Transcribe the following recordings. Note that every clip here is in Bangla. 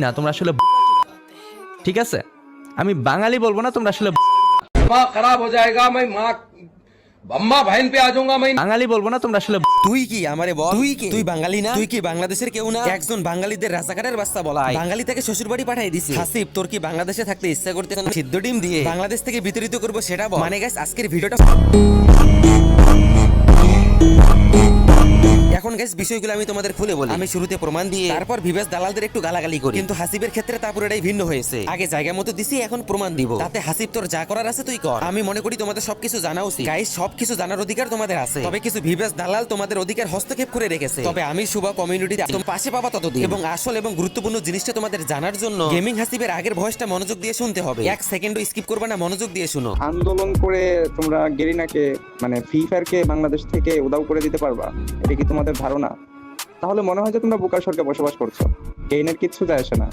না, তোমরা আসলে ঠিক আছে, আমি বাঙালি বলবো না, তোমরা আসলে दिमाग खराब हो जाएगा। मैं माँ अम्मा बहन पे आ जाऊंगा मैं। বাঙালি বলবো না, তোমরা আসলে তুই কি আমারে বল, তুই কি? তুই বাঙালি না? তুই কি বাংলাদেশের কেউ না? একজন বাঙালিদের রাজাকারের বাচ্চা বলা হয়। বাঙালি তাকে শ্বশুর বাড়ি পাঠিয়ে দিছি। হাসিব, তোর কি বাংলাদেশে থাকতে ইচ্ছা করতে সিদ্ধ ডিম দিয়ে বাংলাদেশ থেকে বিতরিত করবো সেটা বল। মানে গাইস, আজকের ভিডিওটা এখন গাইস বিষয়গুলো আমি তোমাদের খুলে বলি। আমি শুরুতে প্রমাণ দিয়ে তারপর ভিভাস দালালদের একটু গালাগালি করি, কিন্তু হাসিবের ক্ষেত্রে তা পুরোটাই ভিন্ন হয়েছে। আগে জায়গা মতো দিছি, এখন প্রমাণ দিব। তাতে হাসিব, তোর যা করার আছে তুই কর। আমি মনে করি তোমাদের সবকিছু জানা উচিত। গাইস, সবকিছু জানার অধিকার তোমাদের আছে, তবে কিছু ভিভাস দালাল তোমাদের অধিকার হস্তক্ষেপ করে রেখেছে। তবে আমি শুভ কমিউনিটিতে একদম পাশে পাবা ততদিন। এবং আসল এবং গুরুত্বপূর্ণ জিনিসটা তোমাদের জানার জন্য গেমিং হাসিবের আগের ভয়েসটা মনোযোগ দিয়ে শুনতে হবে। এক সেকেন্ডও স্কিপ করবে না, মনোযোগ দিয়ে শুনো। আন্দোলন করে তোমরা গেরিনাকে মানে ফ্রি ফায়ারকে বাংলাদেশ থেকে উধাও করে দিতে পারবা, এটা কি তোমাদের ধারণা? তাহলে মনে হয় যে তোমরা বোকার স্বর্গে বসবাস করছো। গেইনের কিচ্ছু যায় আসে না।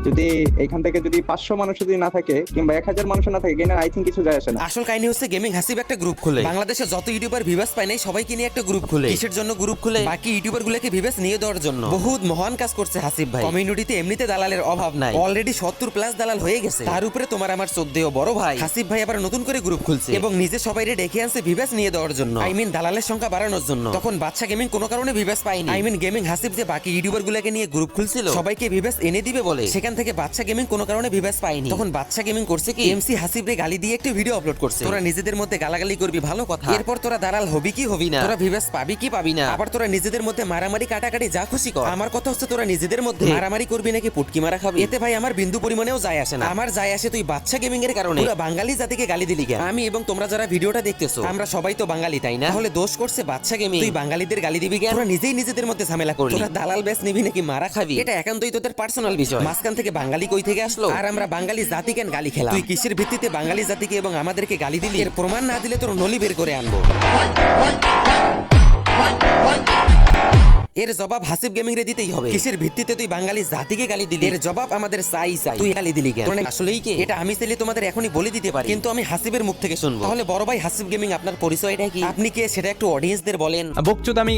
যদি এখান থেকে যদি 500 মানুষ যদি না থাকে কিংবা 1000 মানুষ না থাকে, গেইনের আই থিঙ্ক কিছু যায় আসে না। আসল কাহিনী হচ্ছে গেমিং হাসিব একটা গ্রুপ খুলে বাংলাদেশে যত ইউটিউবার ভিভাস পায় নাই সবাইকে নিয়ে একটা গ্রুপ খুলে। কিসের জন্য গ্রুপ খুলে? বাকি ইউটিউবার গুলোকে ভিভাস নিয়ে দেওয়ার জন্য। বহুত মহান কাজ করছে হাসিব ভাই। কমিউনিটিতে এমনিতে দালালের অভাব নাই, অলরেডি 70+ দালাল হয়ে গেছে। তার উপরে তোমার আমার 14 বড় ভাই হাসিব ভাই আবার নতুন করে গ্রুপ খুলছে এবং নিজে সবাইরে ডেকে আনছে ভিভাস নিয়ে দেওয়ার জন্য। আই মিন দালালের সংখ্যা বাড়ানোর জন্য। তখন বাচ্চা গেমিং কোনো কারণে ভিভাস পায়নি। আই মিন গেমিং হাসিব যে বাকি ইউটিউবার গুলোকে নিয়ে গ্রুপ খুলছিল সবাইকে ভিভাস এনে দিবে বলে, সেখান থেকে বাচ্চা গেমিং কোনো কারণে ভিভাস পায়নি। তখন বাচ্চা গেমিং করছে কি, এমসি হাসিব রে গালি দিয়ে একটা ভিডিও আপলোড করছে। তোরা নিজেদের মধ্যে গালাগালি করবি, ভালো কথা। এরপর তোরা দালাল হবি কি হবি না, তোরা ভিভাস পাবি কি পাবি না, আবার তোরা নিজেদের মধ্যে মারামারি কাটাকাটি যা খুশি কর। আমার কথা হচ্ছে তোরা নিজেদের মধ্যে মারামারি করবি নাকি পুটকি মারা খাবি, এতে ভাই আমার বিন্দু পরিমাণেও যায় আসে না। আমার যায় আসে তুই বাচ্চা গেমিং এর কারণে পুরো বাঙালি জাতিকে গালি দিলি কেন? আমি এবং তোমরা যারা ভিডিওটা দেখতেছো আমরা সবাই তো বাঙালি, তাই না? তাহলে দোষ করছে বাচ্চা গেমিং, তুই বাঙালিদের গালি দিবি কেন? তোরা নিজেই নিজেদের মধ্যে ঝামেলা করলি। তোরা দালাল বেচ নিবি নাকি মারা খাবি, এটা একান্তই তোদের পার্সোনাল বিষয়। মাঝখান থেকে বাঙালি কই থেকে আসলো আর আমরা বাঙালি জাতি কেন গালি খেলা? তুই কিসের ভিত্তিতে বাঙালি জাতিকে এবং আমাদেরকে গালি দিলি? এর প্রমাণ না দিলে তোর নলি বের করে আনবো। এর জবাব হাসিব গেমিং রে দিতেই হবে। কিসের ভিত্তিতে তুই বাঙালি জাতিকে গালি দিলি? এর জবাব আমাদের চাই। তুই গালি দিলি কেন? আসলেই কি এটা আমি চাইলে তোমাদের এখনই বলে দিতে পারি, কিন্তু আমি হাসিবের মুখ থেকে শুনবো। তাহলে বড় ভাই হাসিব গেমিং, আপনার পরিচয়টা কি? আপনি কে সেটা একটু অডিয়েন্সদের বলেন। বকচুদ। আমি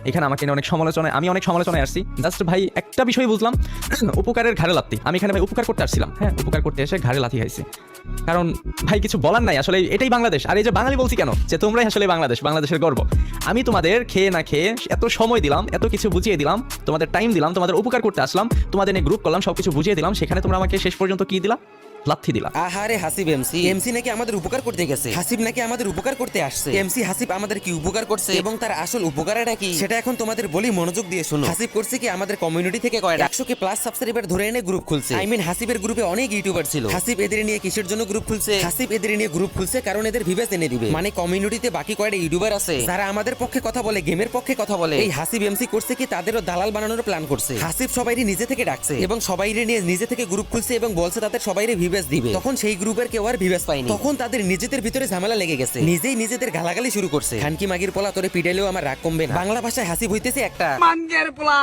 এখানে আমাকে নিয়ে আমি অনেক সমালোচনায় আসছি। জাস্ট ভাই একটা বিষয় বুঝলাম, উপকারের ঘাড়ে লাথি। আমি এখানে ভাই উপকার করতে আসছিলাম, হ্যাঁ উপকার করতে এসে ঘাড়ে লাথি খাইছি। কারণ ভাই কিছু বলার নাই, আসলে এটাই বাংলাদেশ। আর এই যে বাঙালি বলছি কেন, যে তোমরাই আসলে বাংলাদেশের গর্ব। আমি তোমাদের খেয়ে না খেয়ে এত সময় দিলাম, এত কিছু বুঝিয়ে দিলাম, তোমাদের টাইম দিলাম, তোমাদের উপকার করতে আসলাম, তোমাদের নিয়ে গ্রুপ করলাম, সবকিছু বুঝিয়ে দিলাম, সেখানে তোমরা আমাকে শেষ পর্যন্ত কি দিলা? লাথি দিলা। আহারে হাসিব এমসি নাকি আমাদের উপকার করতে গেছে, হাসিব নাকি আমাদের উপকার করতে আসছে। এমসি হাসিব আমাদের কি উপকার করছে এবং তার আসল উপকারটা কি সেটা এখন তোমাদের বলি, মনোযোগ দিয়ে শুনো। হাসিব করছে কি, আমাদের কমিউনিটি থেকে কয়টা 100 কে প্লাস সাবস্ক্রাইবার ধরে এনে গ্রুপ খুলছে। আই মিন হাসিবের গ্রুপে অনেক ইউটিউবার ছিল। হাসিব এদের নিয়ে কিসের জন্য গ্রুপ খুলছে? হাসিব এদের নিয়ে গ্রুপ খুলছে কারণ এদের ভিউয়ার্স এনে দিবে। মানে কমিউনিটিতে বাকি কয়টা ইউটিউবার আছে যারা আমাদের পক্ষে কথা বলে, গেমের পক্ষে কথা বলে। এই হাসিব এমসি করছে কি, তাদেরও দালাল বানানোর প্ল্যান করছে। হাসিব সবাইরে নিজে থেকে ডাকছে এবং সবাইরে নিয়ে নিজে থেকে গ্রুপ খুলছে এবং বলছে তাদের সবাইরে ভিউয়ার্স দিবে। তখন সেই গ্রুপের কেউ আর ভিউয়ার্স পায়নি। তখন তাদের নিজেদের ভিতরে ঝামেলা লেগে গেছে, নিজেই নিজেদের গালাগালি শুরু করছে। খানকি মাগির পোলা, তোরে পিটাইলেও আমার রাগ কমবে না। বাংলা ভাষায় হাসিব হইতেছে একটা মানগের পোলা।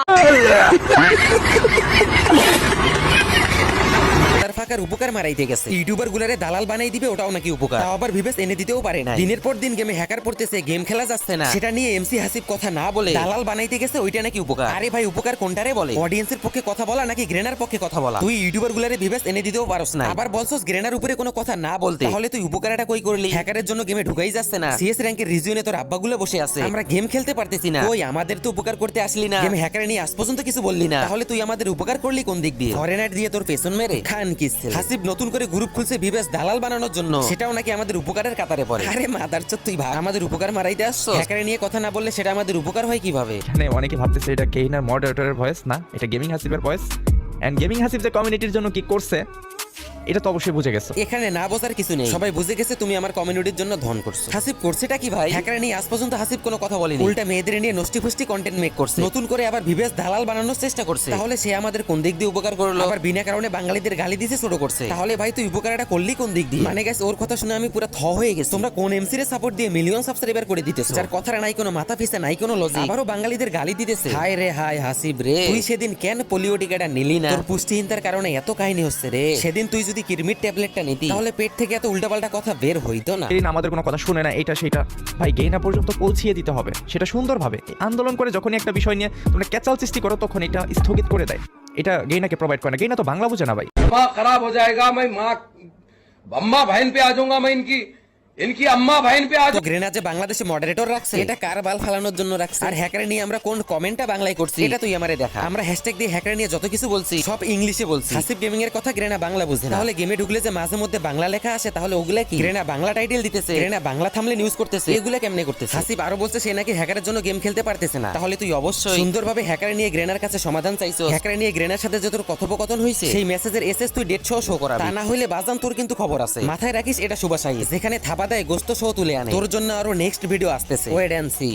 তার ফাঁকার উপকার মারাইতে গেছে। ইউটিউবার গুলারে দালাল বানাই দিবে, ওটাও নাকি উপকার। তাও আবার ভিউয়ার্স এনে দিতেও পারে না। দিনের পর দিন গেমে হ্যাকার পড়তেছে, গেম খেলা যাচ্ছে না, সেটা নিয়ে এমসি হাসিব কথা না বলে দালাল বানাইতে গেছে, ওইটা নাকি উপকার। আরে ভাই, উপকার কোনটারে বলে? অডিয়েন্সের পক্ষে কথা বলা নাকি গ্রেনার পক্ষে কথা বলা? তুই ইউটিউবার গুলারে ভিউয়ার্স এনে দিতেও পারস না, আবার বলছস গ্রেনার উপরে কোনো কথা না বলতে। তাহলে তুই উপকারটা কই করলি? হ্যাকারের জন্য গেমে ঢুকাই যাচ্ছে না। সিএস র‍্যাঙ্কের রিজিয়নে তোর আব্বাগুলো বসে আছে, আমরা গেম খেলতে পারতেছি না। ওই আমাদের তো উপকার করতে আসলি না, গেম হ্যাকার নিয়ে আজ পর্যন্ত কিছু বললি না, তাহলে তুই আমাদের উপকার করলি কোন দিক দিয়ে? ফরেনার দিয়ে তোর পেছন মেরে খান কিসেল। হাসিব নতুন করে গ্রুপ খুলছে ভিউয়ার্স দালাল বানানোর জন্য, সেটাও নাকি আমাদের উপকারের কাতারে পড়ে। আরে মাদারচোদ, তুই ভাই আমাদের উপকার মারাইতে আসছো? হ্যাকারে নিয়ে কথা না বললে সেটা আমাদের উপকার হয় কিভাবে? এখানে অনেকে ভাবতেছে এটা কেইনার মডারেটরের ভয়েস না, এটা গেমিং হাসিবের ভয়েস। এন্ড গেমিং হাসিব যে কমিউনিটির জন্য কি করছে এটা তো অবশ্যই বুঝে গেছে। এখানে না বোঝার কিছু নেই, সবাই বুঝে গেছে তুমি আমার কমিউনিটির জন্য ধন করছো। হাসিব করছেটা কি ভাই? হ্যাকার নিয়ে আজ পর্যন্ত হাসিব কোনো কথা বলেনি, উল্টা মেয়েদের নিয়ে নষ্টি ফুষ্টি কন্টেন্ট মেক করছে, নতুন করে আবার ভিউয়ার্স দালাল বানানোর চেষ্টা করছে। তাহলে সে আমাদের কোন দিক দিয়ে উপকার করলো? আবার বিনা কারণে বাঙালিদের গালি দিতে শুরু করছে। তাহলে ভাই তুই উপকারটা করলি কোন দিক দিয়ে? মানে গাইস, ওর কথা শুনে আমি পুরো থ হয়ে গেছি। তোমরা কোন এমসি রে সাপোর্ট দিয়ে মিলিয়ন সাবস্ক্রাইবার করে দিতেছো, যার কথার নাই কোনো মাথা পিছে নাই কোনো লজিক, আবারও বাঙালিদের গালি দিতেছে। হায় রে হাসিব রে, তুই সেদিন কেন পোলিও টিকাটা নিলি না? তোর পুষ্টিহীনতার কারণে এত কাহিনী হচ্ছে রে। সেদিন তুই যদি কিরমির ট্যাবলেটটা নিতি তাহলে পেট থেকে এত উল্টাপাল্টা কথা বের হইতো না। গেইন আমাদের কোনো কথা শুনে না, এটা সেটা। ভাই গেইনা পর্যন্ত পৌঁছিয়ে দিতে হবে, সেটা সুন্দরভাবে। আন্দোলন করে যখনই একটা বিষয় নিয়ে তোমরা ক্যাচাল সৃষ্টি করো তখন এটা স্থগিত করে দেয়। এটা গেইনাকে প্রোভাইড করে না, গেইনা তো বাংলা বুঝে না ভাই। दिमाग खराब हो जाएगा। मैं माँ अम्मा बहन पे आ जाऊंगा। मैं इनकी अम्मा बहन पे आ তো গ্রেনা যে বাংলাদেশে মডারেটর রাখছে এটা কার বাল ফালানোর জন্য রাখছে? আর হ্যাকার নিয়ে আমরা কোন কমেন্টটা বাংলায় করছি এটা তুই আমারে দেখা। আমরা হ্যাশট্যাগ দিয়ে হ্যাকার নিয়ে যত কিছু বলছি সব ইংলিশে বলছি। হাসিব গেমিং এর কথা গ্রেনা বাংলা বুঝে না। তাহলে গেমে ঢুকলে যে মাঝে মধ্যে বাংলা লেখা আসে তাহলে ওগুলা কি? গ্রেনা বাংলা টাইটেল দিতেছে, গ্রেনা বাংলা থামলে নিউজ করতেছে, এগুলা কেমনে করতেছে? হাসিব আরো বলছে সে নাকি হ্যাকারের জন্য গেম খেলতে পারতেছে না। তাহলে তুই অবশ্যই সুন্দরভাবে হ্যাকার নিয়ে গ্রেনার কাছে সমাধান চাইছো। হ্যাকার নিয়ে গ্রেনার সাথে যে তোর কথোপকথন হয়েছে সেই মেসেজের এসএস তুই ডেট সহ শো করাবি। তা না হইলে বাজান তোর কিন্তু খবর আছে। মাথায় রাখিস এটা সুবাসাই যেখানে থাবা দেয় গোস্ত সহ তুলে আনে। তোর জন্য আরো নেক্সট ভিডিও আসতেছে, ওয়েট এন্ড সি।